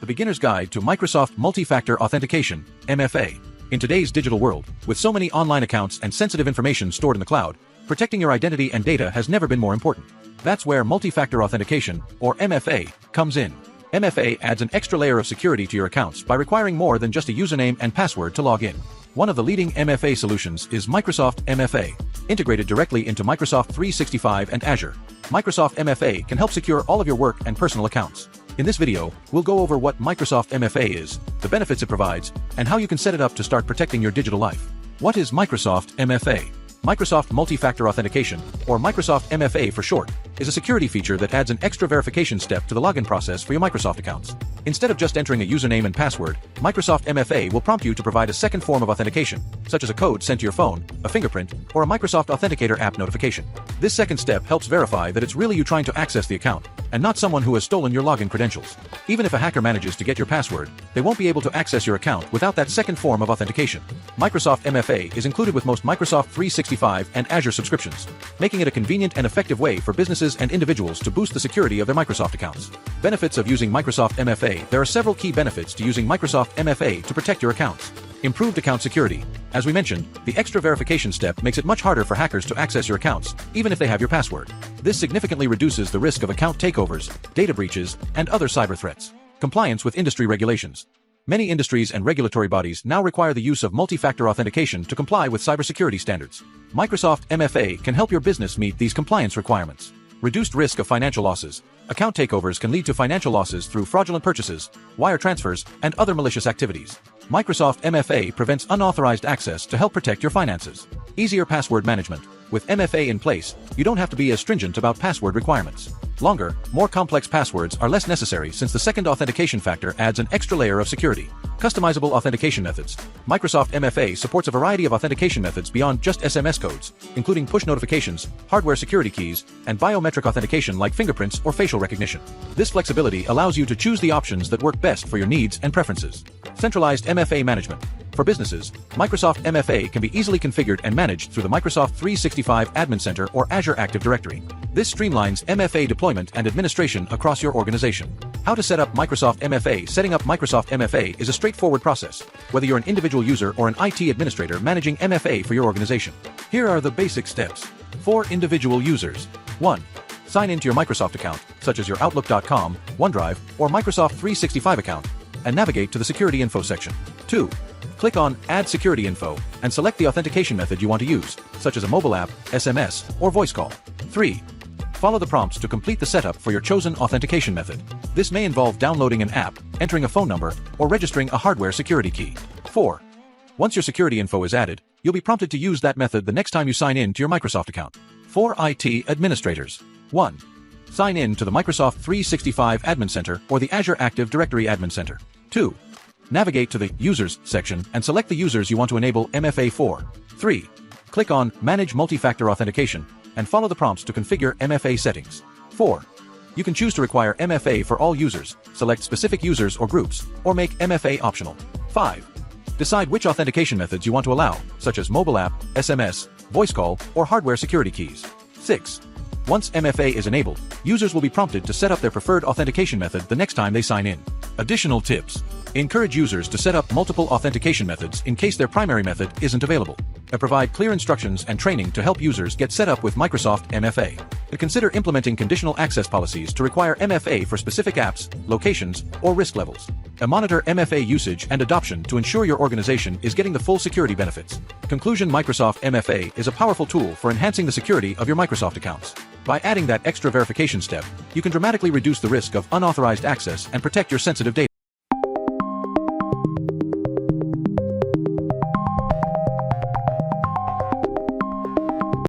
beginner's guide to Microsoft Multi-Factor Authentication, MFA. In today's digital world, with so many online accounts and sensitive information stored in the cloud, protecting your identity and data has never been more important. That's where Multi-Factor Authentication, or MFA, comes in. MFA adds an extra layer of security to your accounts by requiring more than just a username and password to log in. One of the leading MFA solutions is Microsoft MFA, integrated directly into Microsoft 365 and Azure. Microsoft MFA can help secure all of your work and personal accounts. In this video, we'll go over what Microsoft MFA is, the benefits it provides, and how you can set it up to start protecting your digital life. What is Microsoft MFA? Microsoft Multi-Factor Authentication, or Microsoft MFA for short, is a security feature that adds an extra verification step to the login process for your Microsoft accounts. Instead of just entering a username and password, Microsoft MFA will prompt you to provide a second form of authentication, such as a code sent to your phone, a fingerprint, or a Microsoft Authenticator app notification. This second step helps verify that it's really you trying to access the account, and not someone who has stolen your login credentials. Even if a hacker manages to get your password, they won't be able to access your account without that second form of authentication. Microsoft MFA is included with most Microsoft 365 and Azure subscriptions, making it a convenient and effective way for businesses and individuals to boost the security of their Microsoft accounts. Benefits of using Microsoft MFA. There are several key benefits to using Microsoft MFA to protect your accounts. Improved account security. As we mentioned, the extra verification step makes it much harder for hackers to access your accounts, even if they have your password. This significantly reduces the risk of account takeovers, data breaches, and other cyber threats. Compliance with industry regulations. Many industries and regulatory bodies now require the use of multi-factor authentication to comply with cybersecurity standards. Microsoft MFA can help your business meet these compliance requirements. Reduced risk of financial losses. Account takeovers can lead to financial losses through fraudulent purchases, wire transfers, and other malicious activities. Microsoft MFA prevents unauthorized access to help protect your finances. Easier password management. With MFA in place, you don't have to be as stringent about password requirements. Longer, more complex passwords are less necessary since the second authentication factor adds an extra layer of security. Customizable authentication methods. Microsoft MFA supports a variety of authentication methods beyond just SMS codes, including push notifications, hardware security keys, and biometric authentication like fingerprints or facial recognition. This flexibility allows you to choose the options that work best for your needs and preferences. Centralized MFA management. For businesses, Microsoft MFA can be easily configured and managed through the Microsoft 365 Admin Center or Azure Active Directory. This streamlines MFA deployment and administration across your organization. How to set up Microsoft MFA. Setting up Microsoft MFA is a straightforward process, whether you're an individual user or an IT administrator managing MFA for your organization. Here are the basic steps. For individual users. 1. Sign into your Microsoft account, such as your Outlook.com, OneDrive, or Microsoft 365 account, and navigate to the Security Info section. 2. Click on Add Security Info and select the authentication method you want to use, such as a mobile app, SMS, or voice call. 3. Follow the prompts to complete the setup for your chosen authentication method. This may involve downloading an app, entering a phone number, or registering a hardware security key. 4. Once your security info is added, you'll be prompted to use that method the next time you sign in to your Microsoft account. For IT administrators. 1. Sign in to the Microsoft 365 Admin Center or the Azure Active Directory Admin Center. 2. Navigate to the Users section and select the users you want to enable MFA for. 3. Click on Manage Multi-Factor Authentication and follow the prompts to configure MFA settings. 4. You can choose to require MFA for all users, select specific users or groups, or make MFA optional. 5. Decide which authentication methods you want to allow, such as mobile app, SMS, voice call, or hardware security keys. 6. Once MFA is enabled, users will be prompted to set up their preferred authentication method the next time they sign in. Additional tips. Encourage users to set up multiple authentication methods in case their primary method isn't available. Provide clear instructions and training to help users get set up with Microsoft MFA. Consider implementing conditional access policies to require MFA for specific apps, locations, or risk levels. Monitor MFA usage and adoption to ensure your organization is getting the full security benefits. Conclusion. Microsoft MFA is a powerful tool for enhancing the security of your Microsoft accounts. By adding that extra verification step, you can dramatically reduce the risk of unauthorized access and protect your sensitive data.